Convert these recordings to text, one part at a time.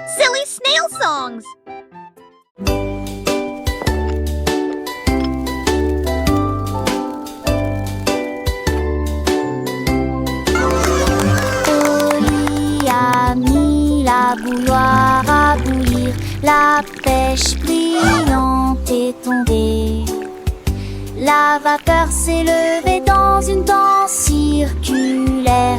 Silly snail songs! Oli a mis la bouilloire à bouillir, la pêche brillante est tombée. La vapeur s'est levée dans une danse circulaire,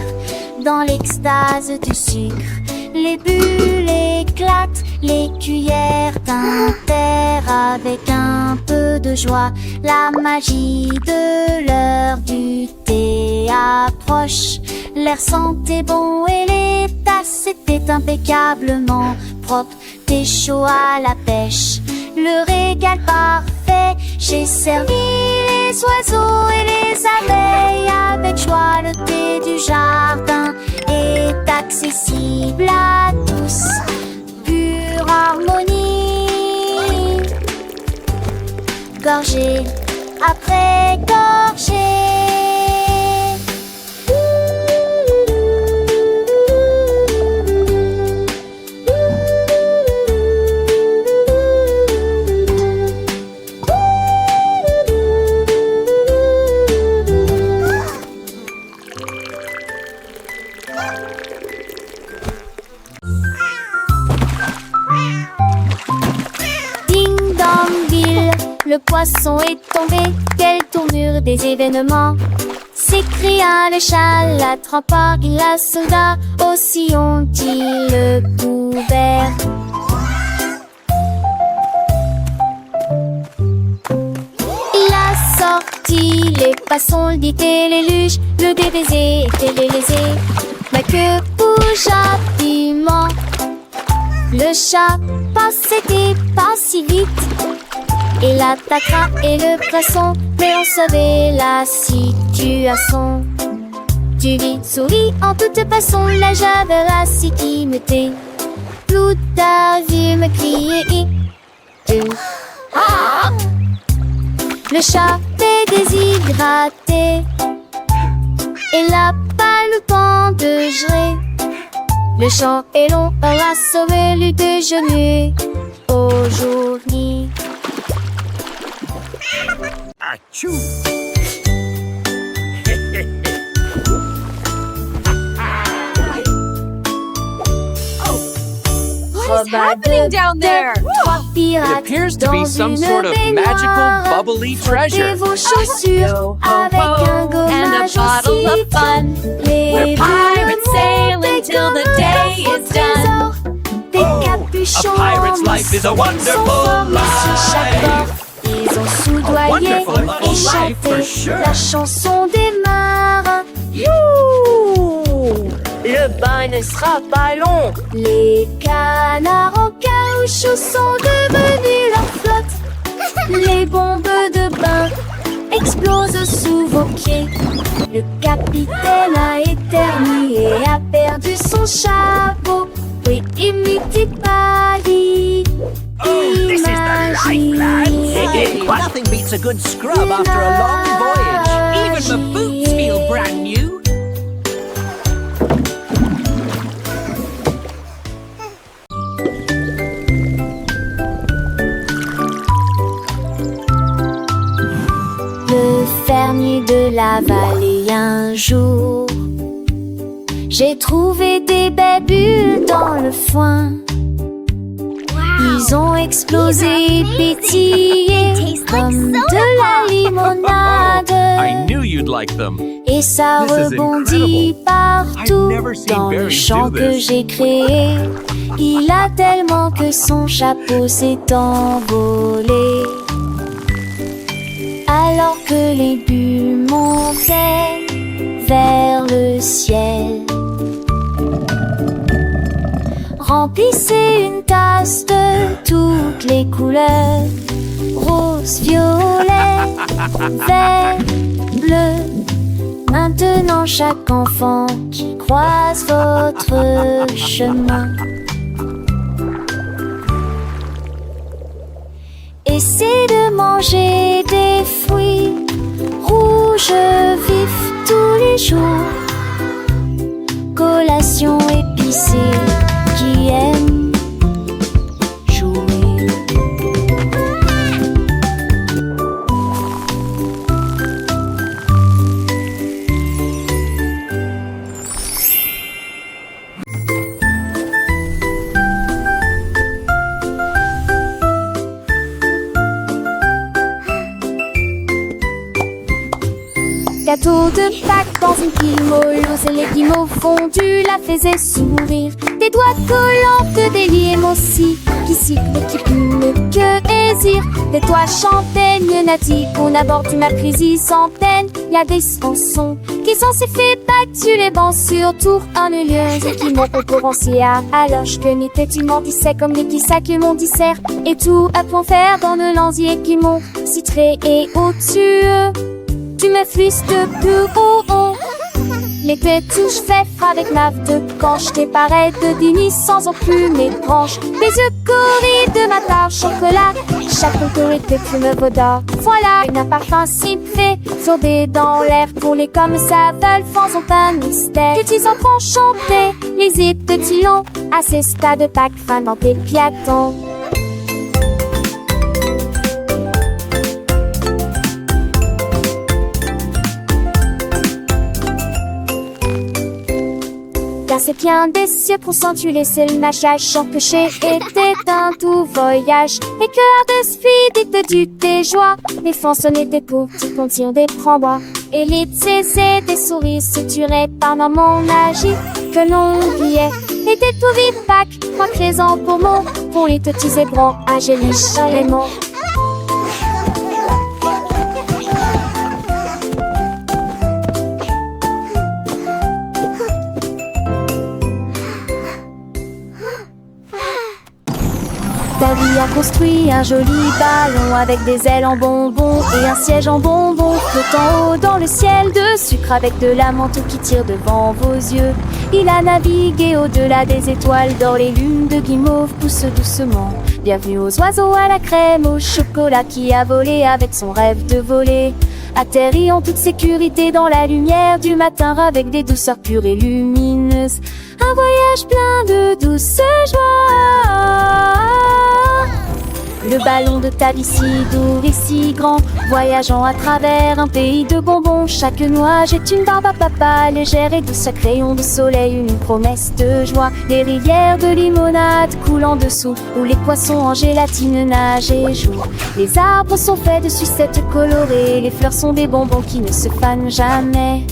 dans l'extase du sucre. Les bulles éclatent, les cuillères tintèrent avec un peu de joie. La magie de l'heure du thé approche. L'air sentait bon et les tasses étaient impeccablement propres. Thé chaud à la pêche, le régal parfait. J'ai servi les oiseaux et les abeilles avec joie. Le thé du jardin est accessible à tous, pure harmonie. Gorgée après gorgée. Le poisson est tombé, quelle tournure des événements! S'écria le chat, la trempa, la soldat, aussi ont-ils le couvert. Il a sorti les poissons, le dit et les luges, le DBZ et les lésés. Ma queue bouge rapidement, le chat passait pas si vite. Il attaquera et le poisson, mais on savait la situation. Tu vis, souris en toute façon, la javera si qui me tait. Tout a vu me crier. Ah! Le chat est déshydraté et n'a pas le temps de gérer. Le champ est long, on a sauvé le déjeuner aujourd'hui. Achou! What is happening down there? It appears to be some sort of magical, bubbly treasure. Vos chaussures avec un gommage and a bottle of fun. We're pirates sailing till the day is done. Des capuchons A pirate's life is a wonderful life. Ils ont soudoyé wonderful et life chanté for sure. la chanson des marins. Le bain ne sera pas long. Les canards en caoutchouc sont devenus leur flotte. Les bombes de bain explosent sous vos pieds. Le capitaine a éternué et a perdu son chapeau. Oui, imitez Paris. This is the life, lads. Nothing beats a good scrub after a long voyage. Even the boots feel brand new. Le fermier de la vallée un jour, j'ai trouvé des belles bulles dans le foin. Ils ont explosé et pétillé comme de la limonade. I knew you'd like them. Et ça This is rebondit incredible. partout I've never seen dans le berries champ do que this. j'ai créé. Il a tellement que son chapeau s'est envolé. Alors que les bulles montaient vers le ciel. Remplissez une tasse de toutes les couleurs, rose, violet, vert, bleu. Maintenant chaque enfant qui croise votre chemin, essaie de manger des fruits rouges vifs tous les jours. Collation épicée qui aime gâteau de Pâques dans une guimauve. Et les guimauves fondues la faisaient sourire. Des doigts collants de délier aussi, qui sifflent et qui plument que hésire. Des toits champagnes natives qu'on aborde du Macrisy sans peine. Y a des chansons qui sont si fait battus les bancs sur tour en lieu et qui m'ont concurrencé alors que n'était tu m'en disais comme les petits sacs m'ont dissert et tout à point faire dans le lanzier qui m'ont citré et au-dessus tu me flisses de plus haut. L'été touche fait avec ma de quand je t'ai pareil de dîner sans aucune mes branches. Les yeux corris de ma tarte chocolat, chaque autorité fume vaudor. Voilà un parfum si fait, sourdé dans l'air pour les comme ça veulent, faisons un mystère. Les petits enfants chantaient, les hits de Tillon, à ces stades de Pâques fin dans tes piatons. Car c'est bien des cieux pour s'entuler, c'est le machage sans que j'ai été un tout voyage. Et cœur de speed du tes joies, les façonnés des petits contiennent des frambois. Et les tsés des souris suturées par maman magique que l'on oubliait. Et des tout vides Pâques, moi présent pour les petits zébrons, Angélique Raymond. David a construit un joli ballon avec des ailes en bonbons et un siège en bonbons flottant haut dans le ciel de sucre avec de la manteau qui tire devant vos yeux. Il a navigué au-delà des étoiles d'or, les lunes de guimauve poussent doucement. Bienvenue aux oiseaux à la crème, au chocolat qui a volé avec son rêve de voler. Atterri en toute sécurité dans la lumière du matin avec des douceurs pures et lumineuses. Un voyage plein de douce joie. Le ballon de ta vie si doux et si grand, voyageant à travers un pays de bonbons. Chaque nuage est une barbe à papa, légère et douce, chaque rayon de soleil une promesse de joie. Les rivières de limonade coulent en dessous, où les poissons en gélatine nagent et jouent. Les arbres sont faits de sucettes colorées, les fleurs sont des bonbons qui ne se fanent jamais.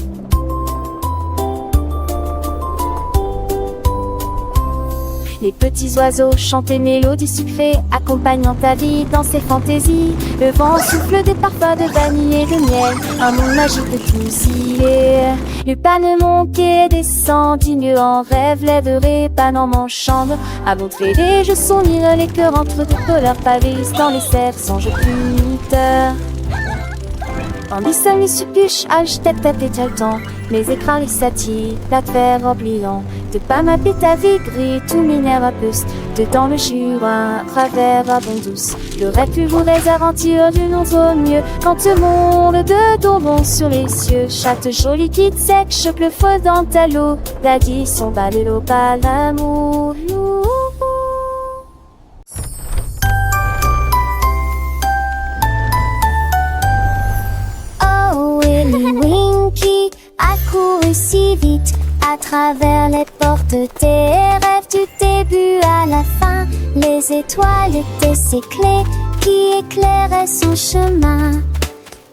Les petits oiseaux chantent des mélodies sucrées, accompagnant ta vie dans ses fantaisies. Le vent souffle des parfums de vanille et de miel, un monde magique de tous y est. Le panneau monte et descend, digne en rêve, lèverai pas dans mon chambre. À montrer les jeux sourire, les cœurs entre deux couleurs pavés dans les cerfs sans jeu puniteur. Tandis que les suppuches, tête à tête le temps, les écrans, les satis, la terre oubliant. De pas ma ta vie gris, tout minère à puce, dedans le jura, à travers la bonne douce. Le rêve plus vous les aventures d'une autre mieux, quand le monde de bonbons sur les cieux. Chaque jolie kit sec, choque le feu dans ta l'eau, l'addition bat de l'eau, pas l'amour. Winky a couru si vite à travers les portes des rêves du début à la fin. Les étoiles étaient ses clés qui éclairaient son chemin.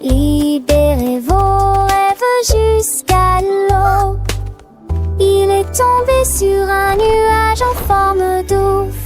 Libérez vos rêves jusqu'à l'eau. Il est tombé sur un nuage en forme d'ouf.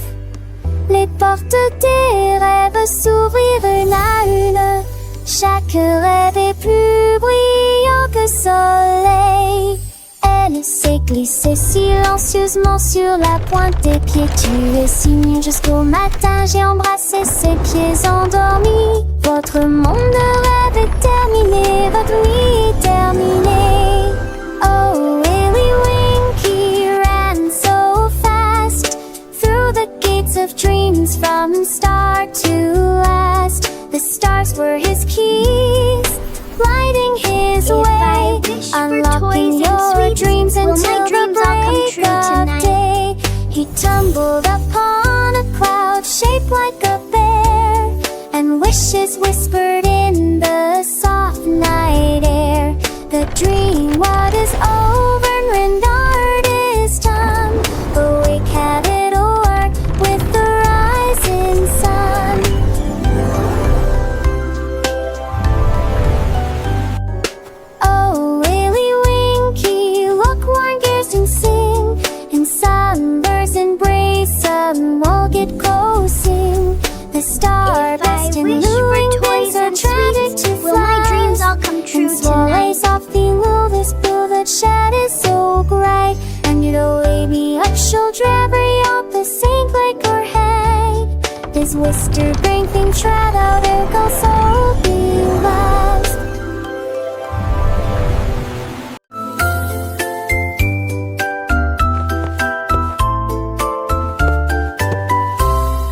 Les portes des rêves s'ouvrirent une à une. Chaque rêve est plus brillant que soleil. Elle s'est glissée silencieusement sur la pointe des pieds. Tu es signe jusqu'au matin, j'ai embrassé ses pieds endormis. Votre monde de rêve est terminé, votre nuit est terminée. Oh, Willy Winky ran so fast through the gates of dreams from start to last. The stars were his keys, lighting his way, unlocking your dreams until the break of day. He tumbled upon a cloud shaped like a bear, and wishes whispered in the soft night air. The dream what is over and rendered is done, but we have it all work with the rising sun. Oh, sunshine is so bright. And you'll wake me up, shoulder every up the same like her head. This Wister bring things right out, there goes all be lost.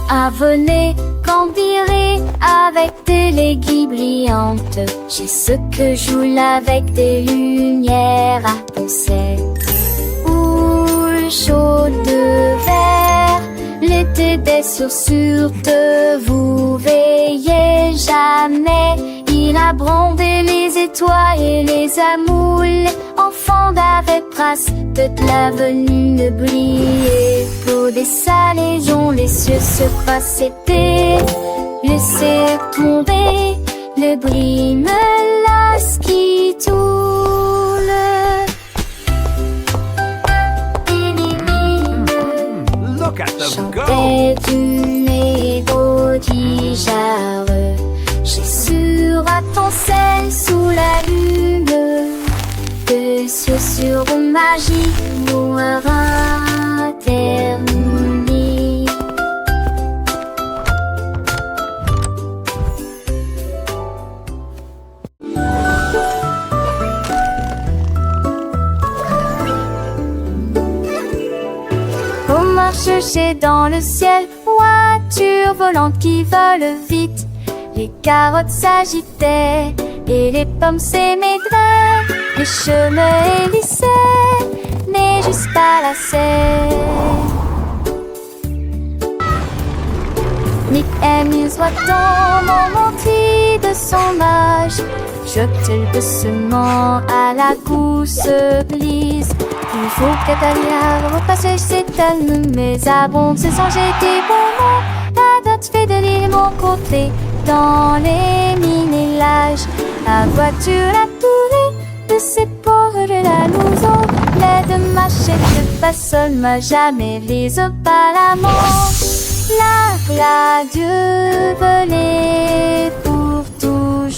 Ah, venez, campirer avec des aiguilles brillantes. J'ai ce que joue avec des lumières à penser. Ou chaud de verre, l'été des chaussures de vous veillez jamais. Il a brandé les étoiles et les amoules. Enfants d'avec trace de l'avenue briller. Pour des salles dont les cieux se passaient. Laissez tomber le bris me lasse qui tourne. Look at them go! Chantait une mélodie jarre. J'ai sur attenselle sous la lune. De sur magie noire interdit. On marche chercher dans le ciel, voiture volante qui vole vite. Les carottes s'agitaient et les pommes s'émaidraient. Les chemins hélissaient, mais juste pas la serre. Nick amuse dans mon mentis de son âge. Jette doucement à la gousse glisse. Il faut qu'Atalia repasse ses talons, mais abonde se sent jeter bon. La date fait de l'île mon côté, dans les minélages. La voiture a tourné de ses ports de la louson. L'aide machette pas seule, m'a jamais vise pas la manche. La Dieu volée pour toujours.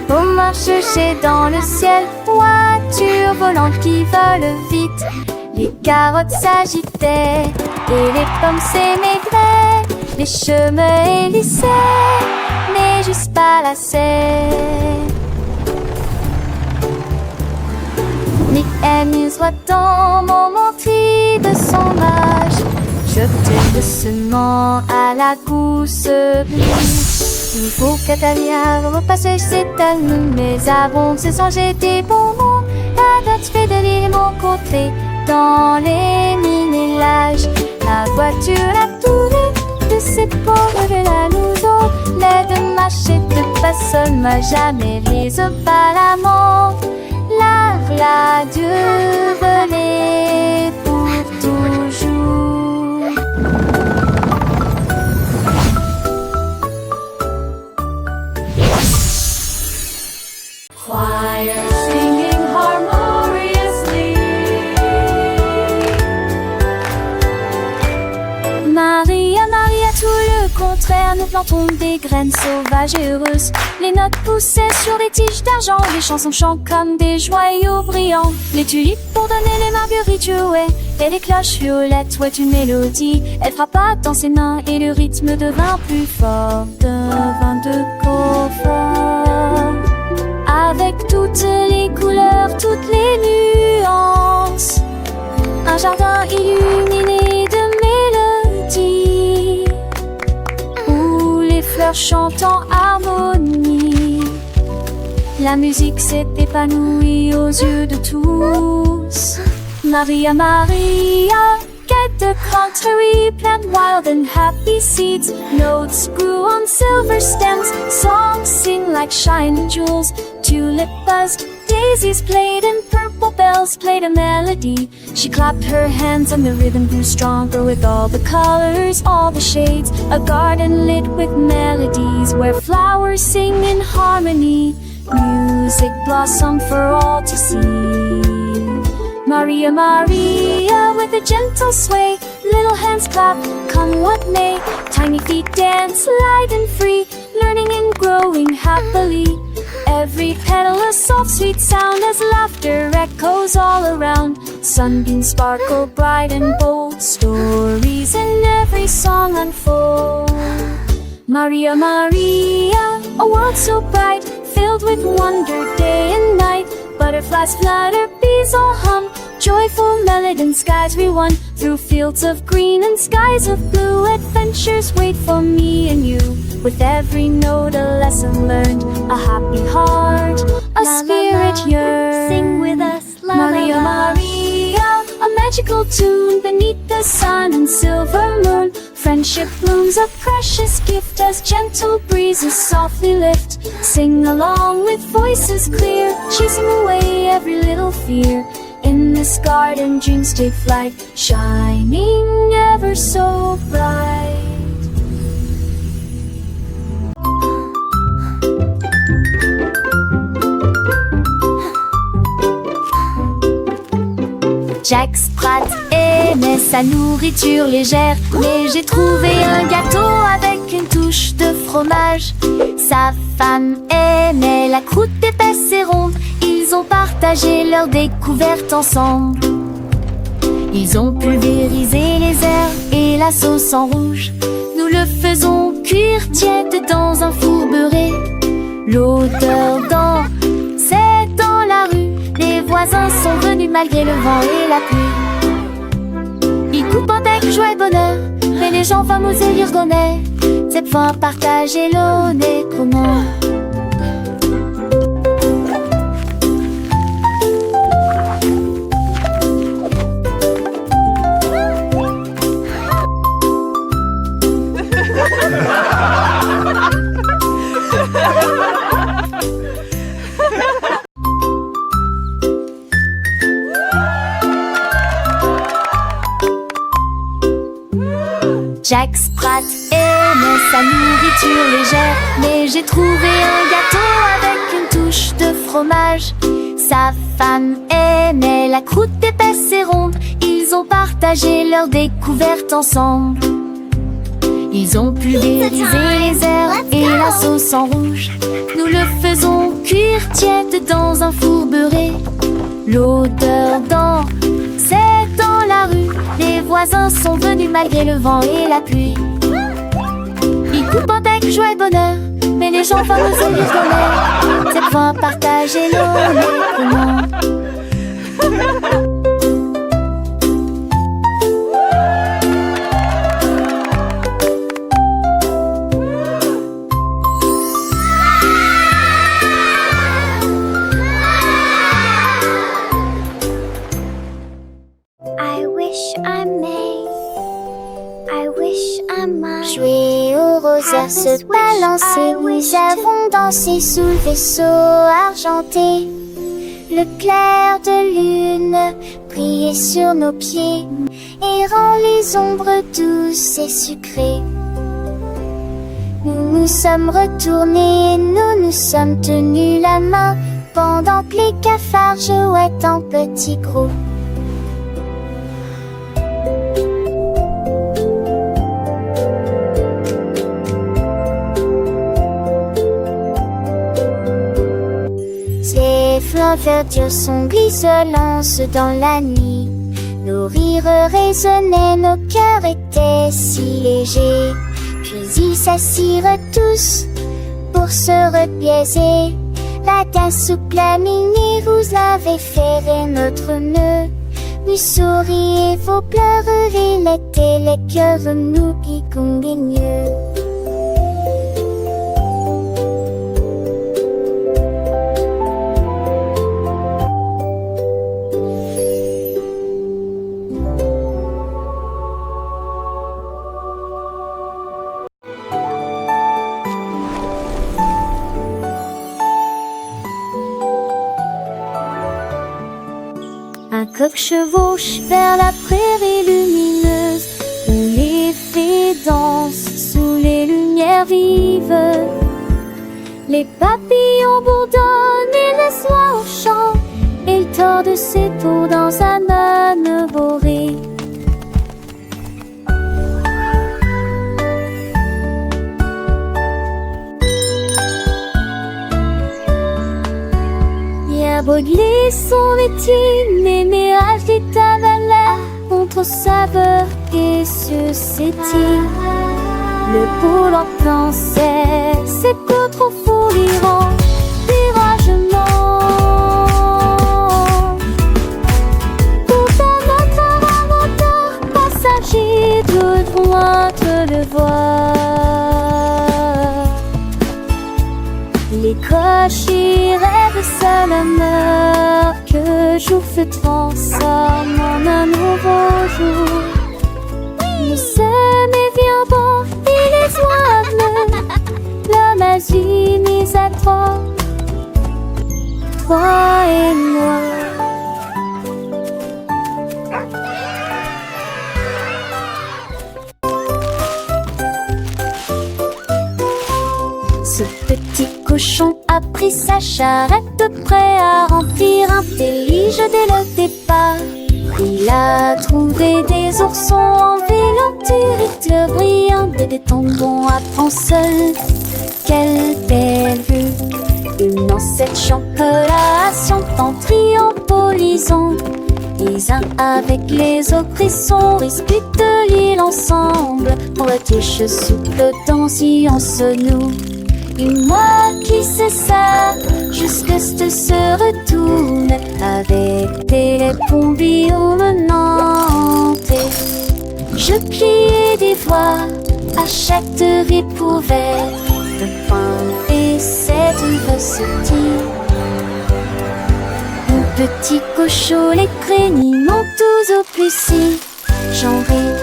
On marche chercher dans le ciel, voiture volante qui vole vite. Les carottes s'agitaient et les pommes s'émaidraient. Les chemins hélissaient, mais juste pas la serre. Nick amuse dans mon mentis de son âge. Jette doucement à la gousse glisse. Il faut qu'Atalia repasse ses talons, mais abonde se sent jeter bon nom. La date fait de l'île mon côté, dans les minélages. La voiture a tourné de ses ports de la louson. L'aide machette pas seule, m'a jamais vise pas la mort. La Dieu volée pour toujours. Choir singing harmoniously. Maria, Maria, tout le contraire, nous plantons des graines sauvages et heureuses. Les notes poussaient sur des tiges d'argent, les chansons chantent comme des joyaux brillants. Les tulipes pour donner les marguerites jouaient, et les cloches violettes jouaient une mélodie. Elle frappa dans ses mains et le rythme devint plus fort, devint de confort. Avec toutes les couleurs, toutes les nuances, un jardin illuminé de mélodies, où les fleurs chantent en harmonie. La musique s'est épanouie aux yeux de tous. Maria, Maria, get the contrary, plant wild and happy seeds. Notes grew on silver stems, songs sing like shining jewels. Tulip buzzed, daisies played, and purple bells played a melody. She clapped her hands and the rhythm grew stronger with all the colors, all the shades. A garden lit with melodies where flowers sing in harmony. Music blossomed for all to see. Maria, Maria, with a gentle sway, little hands clap, come what may. Tiny feet dance light and free, learning and growing happily. Every petal a soft sweet sound as laughter echoes all around. Sunbeams sparkle bright and bold, stories in every song unfold. Maria, Maria, a world so bright, filled with wonder day and night. Butterflies flutter, bees all hum, joyful melody and skies we won. Through fields of green and skies of blue, adventures wait for me and you. With every note a lesson learned, a happy heart, a spirit yearns. Sing with us, la Maria, la la. Maria, a magical tune beneath the sun and silver moon. Friendship blooms a precious gift as gentle breezes softly lift. Sing along with voices clear, chasing away every little fear. In this garden dreams take flight, shining ever so bright. Jack Sprat aimait sa nourriture légère, mais j'ai trouvé un gâteau avec une touche de fromage. Sa femme aimait la croûte épaisse et ronde, ils ont partagé leur découverte ensemble. Ils ont pulvérisé les herbes et la sauce en rouge. Nous le faisons cuire tiède dans un four beurré. L'odeur c'est dans la rue. Les voisins sont venus malgré le vent et la pluie. Ils coupent avec joie et bonheur, mais les gens fameux et l'irgonais, cette fois partager l'honnête comment. Jack Sprat aimait sa nourriture légère, mais j'ai trouvé un gâteau avec une touche de fromage. Sa femme aimait la croûte épaisse et ronde, ils ont partagé leur découverte ensemble. Ils ont pulvérisé les herbes et la sauce en rouge. Nous le faisons cuire tiède dans un four beurré. L'odeur c'est dans la rue. Les voisins sont venus malgré le vent et la pluie. Ils coupent avec joie et bonheur, mais les gens fameux et l'irgonais, cette fois partager l'honnêtement. Jouer aux roseurs, se balancer, nous avons dansé sous le vaisseau argenté. Le clair de lune brillait sur nos pieds et rend les ombres douces et sucrées. Nous nous sommes retournés, nous nous sommes tenus la main pendant que les cafards jouaient en petits groupes. Les flancs verdures sont grisonnants dans la nuit. Nos rires résonnaient, nos cœurs étaient si légers. Puis ils s'assirent tous pour se repiaiser. La tasse souple à mini, vous avez ferré notre nœud. Nous souriez, vos pleurs étaient les cœurs, nous qui conguigneux. Un coq chevauche vers la prairie lumineuse, où les fées dansent sous les lumières vives. Les papillons bourdonnent et le soir au chant, et le tord ses tours dans un âne boré. Il a brûlé son métier, mais acheté ta valeur contre saveur et suscité. Le pôle en pensait, c'est que trop fou l'Iran, viragement. Tout un autre inventeur, passager de loin te le voir. Les cochers rêvent seul un heure que jour se transforme en un nouveau jour. Le sommet vient bon et les oies l'homme agit mis à trois et moi. Ce petit cochon a pris sa charrette prêt à remplir un délige dès le départ. Il a trouvé des oursons en vélanturite brillante et des tombons à prendre seul. Quelle belle vue! Une ancêtre chancelation en triompholisant. Les uns avec les autres, ils sont disputent l'île ensemble. Pour la tige souple dans science nous. Et moi qui sais ça, jusque ce se retourne avec des pompiers menantes. Je pliais des voix à chaque découverte de pain et cette recette. Mon petit cochon, les craignits m'ont tous au plus si j'en ris.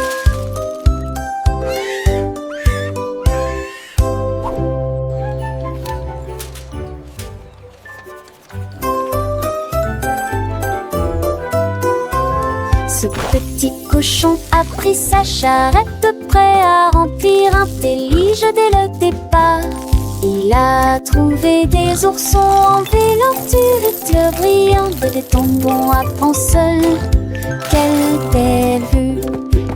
Ce petit cochon a pris sa charrette prêt à remplir un délige dès le départ. Il a trouvé des oursons en vélanturite brillante et des tombons à prendre seul. Quelle belle vue!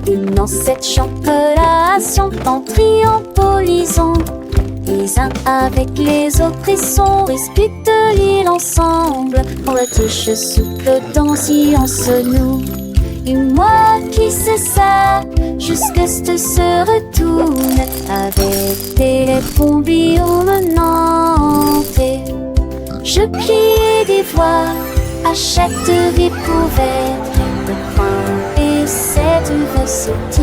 Une ancêtre chancelation en triompholisant. Les uns avec les autres, ils sont disputent l'île ensemble. Pour la tige souple dans science nous. Et moi qui sais ça, jusque ce se retourne avec des pompiers menantes. Je pliais des voix à chaque découverte de pain et cette recette.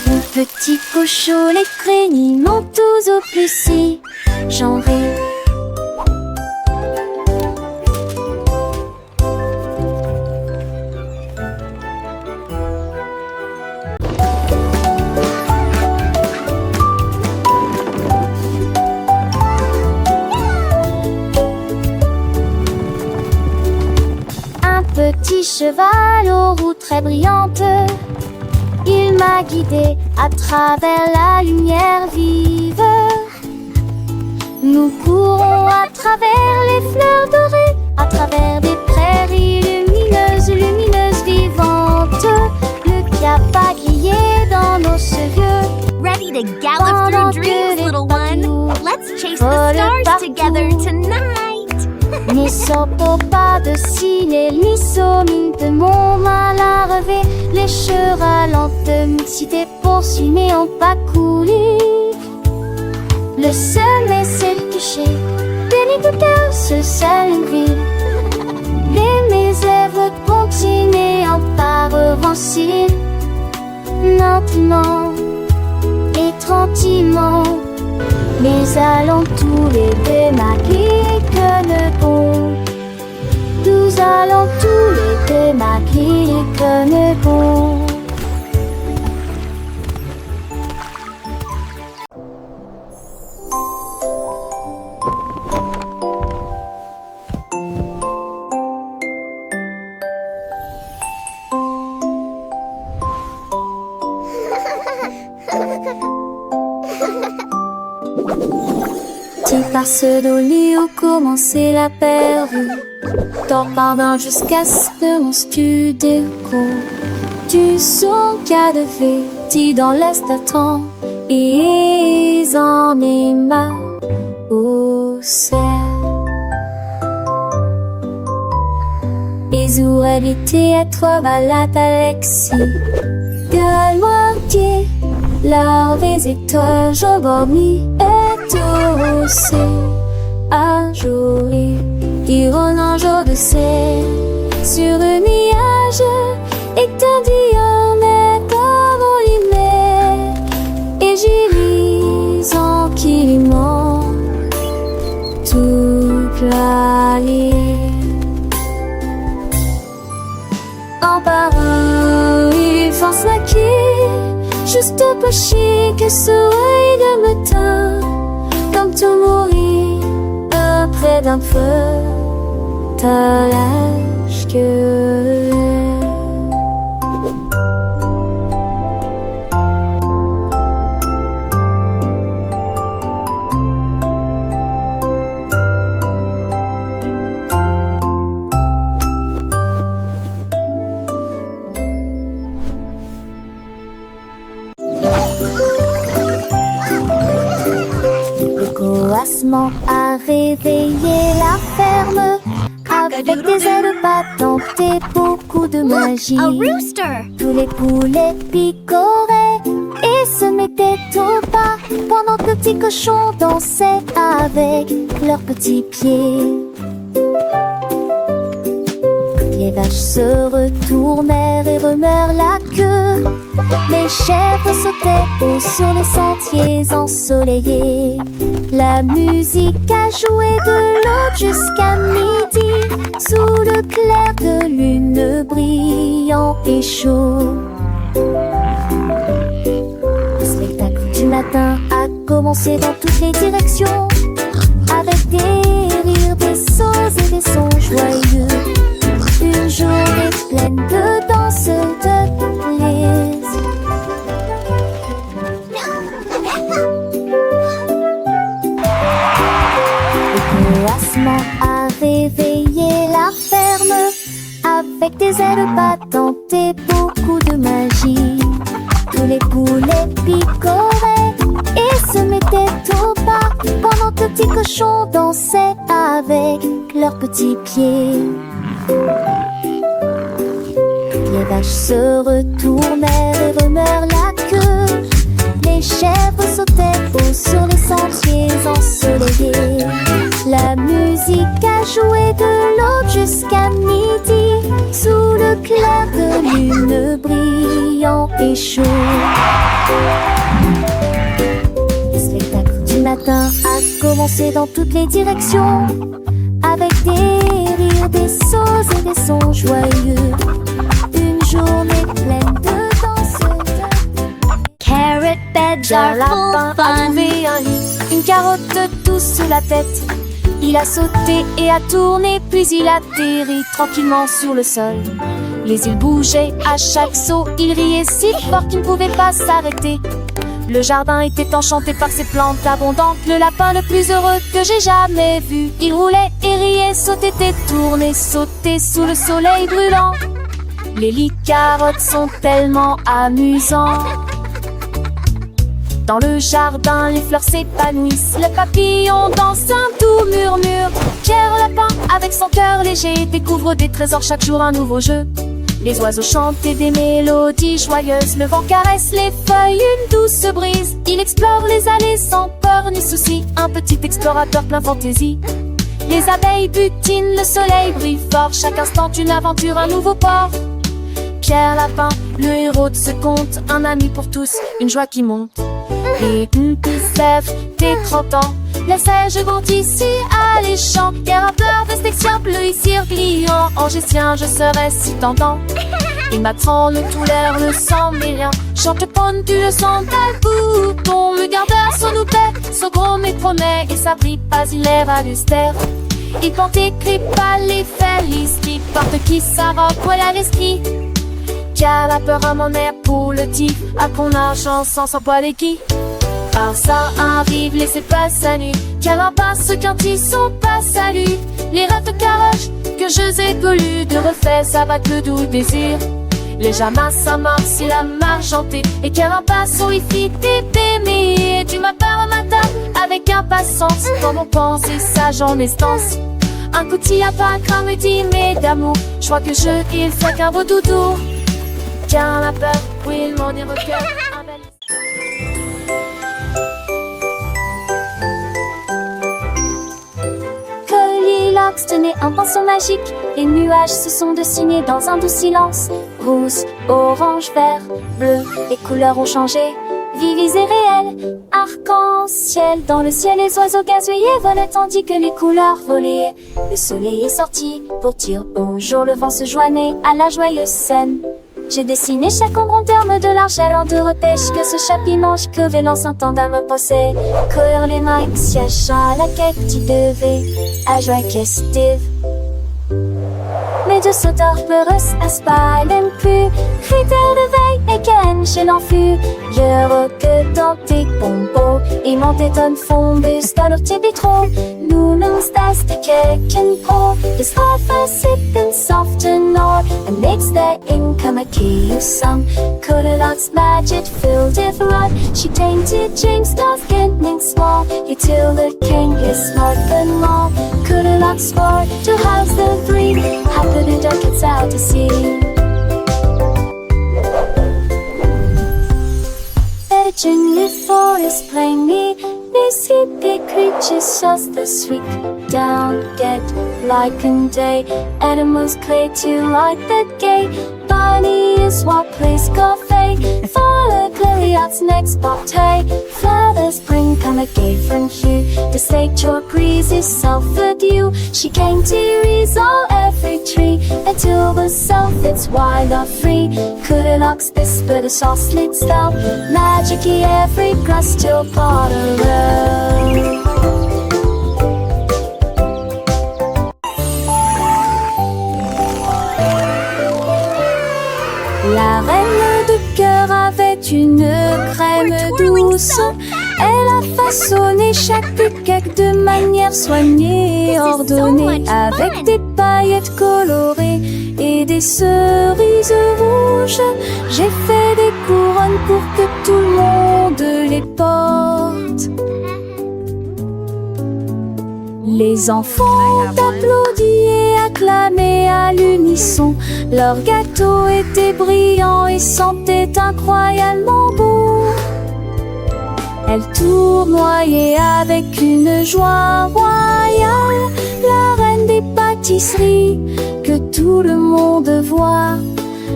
Mon petit cochon, les craignits m'ont tous au plus si j'en ris. Petit cheval aux roues très brillantes, il m'a guidé à travers la lumière vive. Nous courons à travers les fleurs dorées, à travers des prairies lumineuses, lumineuses, vivantes. Le cap a grillé dans nos cheveux. Ready to gallop through dreams, little one? Let's chase the stars together tonight. Ni sopo pas de ciné, ni sommine de mon mal à relever. Les chevaux lentement m'excitaient poursuivis mais ont pas coulé. Le sommet s'est couché, béni de cœur ce seul ville. Mes œuvres continuaient en pas revancher. Lentement et tranquillement, mais allons tous les deux maquiller que le bon. Nous allons tous les deux maquiller que le bon. Tu passes d'Oli où commençait la pervue. ton pardon jusqu'à ce que mon stud découle. Tu son cas de fête dans l'est attend et ils en est marre au ciel. Les auraient été à toi malade Alexis. Gueule-moi qui larves et toi je dormis et toi aussi. Un jour il rône un jour de ciel sur un nuage et t'en dis on est comme il est. Et j'y lis en qui ment toute la nuit. En parole, il pense maquiller, juste pas chier que soleil de matin, comme tout mourir près d'un feu, t'as l'âge que a réveillé la ferme avec des ailes battantes et beaucoup de magie. A rooster! Tous les poulets picoraient et se mettaient au pas pendant que le petit cochon dansait avec leurs petits pieds. Les vaches se retournèrent et remuèrent la queue. Les chèvres sautaient haut sur les sentiers ensoleillés. La musique a joué de l'aube jusqu'à midi, sous le clair de lune brillant et chaud. Le spectacle du matin a commencé dans toutes les directions, avec des rires, des sauts et des sons joyeux. Une journée pleine de danse, de plaisir. Le coassement a réveillé la ferme avec des ailes battantes et beaucoup de magie. Tous les poulets picoraient et se mettaient au pas pendant que le petit cochon dansait avec leurs petits pieds. Les vaches se retournèrent et remuèrent la queue. Les chèvres sautaient haut sur les sentiers ensoleillés. La musique a joué de l'aube jusqu'à midi, sous le clair de lune brillant et chaud. Le spectacle du matin a commencé dans toutes les directions, avec des rires, des sauts et des sons joyeux. Une journée pleine de danse. Carrot beds are full A fun. trouvé un lit, une carotte douce sous la tête. Il a sauté et a tourné, puis il atterrit tranquillement sur le sol. Les îles bougeaient à chaque saut, il riait si fort qu'il ne pouvait pas s'arrêter. Le jardin était enchanté par ses plantes abondantes. Le lapin le plus heureux que j'ai jamais vu. Il roulait et riait, sautait et tournait, sautait sous le soleil brûlant. Les lits carottes sont tellement amusants. Dans le jardin, les fleurs s'épanouissent. Le papillon danse un doux murmure. Pierre Lapin, avec son cœur léger, découvre des trésors chaque jour, un nouveau jeu. Les oiseaux chantent des mélodies joyeuses. Le vent caresse les feuilles, une douce brise. Il explore les allées sans peur ni souci. Un petit explorateur plein fantaisie. Les abeilles butinent, le soleil brille fort. Chaque instant une aventure, un nouveau port. Pierre Lapin, le héros de ce conte, un ami pour tous, une joie qui monte. Et Sèvres, tes 30 ans, laissais-je grandis si alléchant. Et rappeur de section bleu ici gliant, en gestien je serais si tentant. Il m'attend le tout l'air, le sang mêlant. Chante pendu, le sandal bouton. Le gardeur son loupet, son gros mais promet. Et sa brille pas, il est valustère. Il porte écrit pas les felices. Qui porte qui sa robe, voilà l'esprit. Car la peur à mon air pour le tif. À qu'on argent sans poil et qui. Par ça arrive, laissez pas sa nuit. Car un passe quand ils sont pas salut. Les rêves de carottes que je ai collus de refait s'abattent le doux désir. Les jamas s'amorcent la margentée et carapace ou fit t'aimer. Tu m'appelles au matin avec impatience, comme on pense et sage en estance. Un petit appât comme dit mais d'amour, je crois que il fait qu'un beau doudou. Car la peur, oui, il m'en est recueil. Goldilocks tenait un pinceau magique. Les nuages se sont dessinés dans un doux silence. Rouge, orange, vert, bleu, les couleurs ont changé. Vives et réelles, arc-en-ciel. Dans le ciel, les oiseaux gazouillaient volaient tandis que les couleurs volaient. Le soleil est sorti pour dire bonjour. Le vent se joignait à la joyeuse scène. J'ai dessiné chaque ombre en termes de l'argent de repêche. Que ce chapimanche que vélant s'entendant me possède. Courir les mains, siège à la quête, tu devais à joie festive. Mais de sauteurs peureux à spalen plus. Critères de veille et ken chez l'enfus. Je que dans tes pompos. Et mon téton fond dans leur petit bitron. Nous nous das de keken pro. The sofa sipping soft and all. And makes their income a key of some. Goldilocks magic filled with rod. She tainted James Dawes getting small. He till the king is smart and long. Goldilocks swore to house the three. Happy the duck gets out to sea. Legend before is plainly these hippie creatures just the sweet down get like in day. Animals play to like the gay. Bunny is what plays coffee. Follow Goldilocks next bottle. Flowers bring come a gay from hue. The sage or breeze is self-fed you. She came to resolve every tree until the self it's wild or free. Goldilocks this but a sauce slits down. Magic-y every grass till part around. La reine de cœur avait une crème douce. Elle a façonné chaque cake de manière soignée et ordonnée, avec des paillettes colorées et des cerises rouges. J'ai fait des couronnes pour que tout le monde les porte. Les enfants applaudissent et acclamaient à l'unisson. Leur gâteau était brillant et sentait incroyablement bon. Elle tournoyait avec une joie royale, la reine des pâtisseries que tout le monde voit.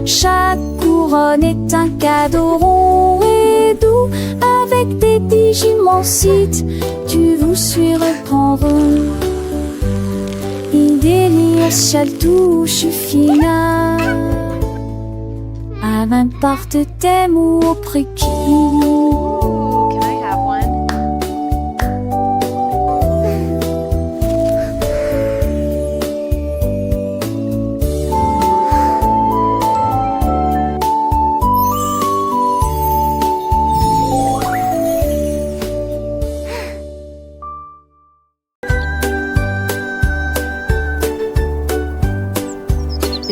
Chaque couronne est un cadeau rond et doux, avec des digimonsites, tu vous suis reprendre. Il délire chaque touche fina, à n'importe thème ou au prix qui. Can I have one?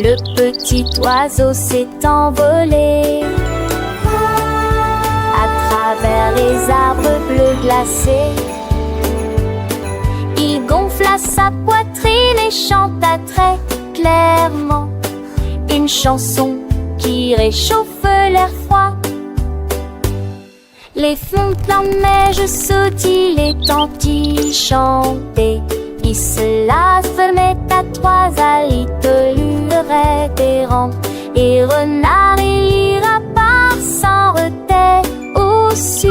Le petit oiseau s'est envolé à travers les arbres bleus glacés. Il gonfla sa poitrine et chanta très clairement une chanson qui réchauffe l'air froid. Les fontaines en neige sautillent, les tantilles chantaient. Il se la fermait à trois alitelures révérentes. Et renard et lapin s'en retaient aussi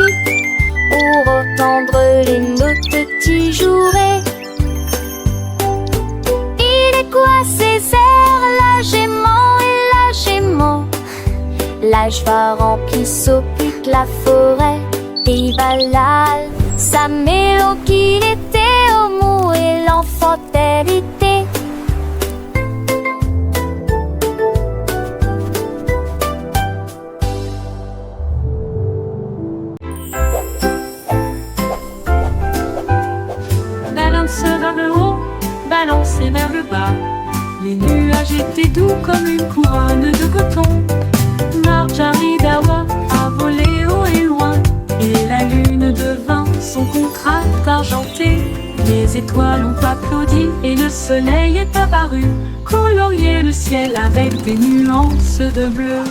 pour entendre les notes qui joueraient. Il est quoi ces airs, la gémant et la gémant? L'âge varan qui s'occupe la forêt et balade sa mélodie qu'il était au mou et l'enfantalité. Balance vers le haut, balancez Les nuages étaient doux comme une couronne de coton. Marjorie Dawa a volé haut et loin, et la lune devint son contraste argenté. Les étoiles ont applaudi et le soleil est apparu, colorier le ciel avec des nuances de bleu.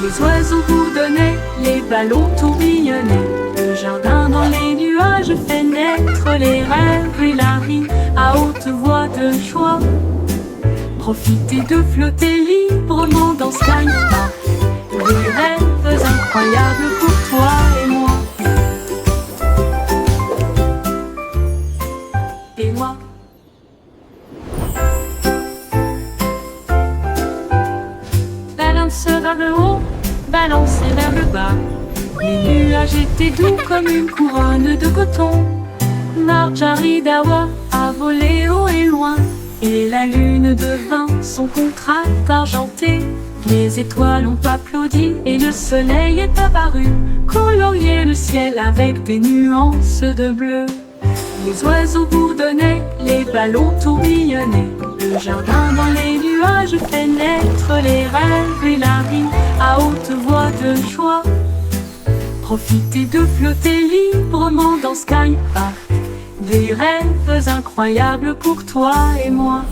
Les oiseaux bourdonnaient, les ballons tourbillonnaient, le jardin dans les nuages fait naître les rêves et la rime à haute voix de joie. Profitez de flotter librement dans Sky Park, des rêves incroyables pour toi et moi. Et moi. Balance vers le haut, balancez vers le bas. Les nuages étaient doux comme une couronne de coton. Marjorie Dawa a volé haut et loin, et la lune devint son contraste argenté. Les étoiles ont applaudi et le soleil est apparu, colorier le ciel avec des nuances de bleu. Les oiseaux bourdonnaient, les ballons tourbillonnaient, le jardin dans les nuages fait naître les rêves et la rime à haute voix de joie. Profitez de flotter librement dans Sky Park, des rêves incroyables pour toi et moi.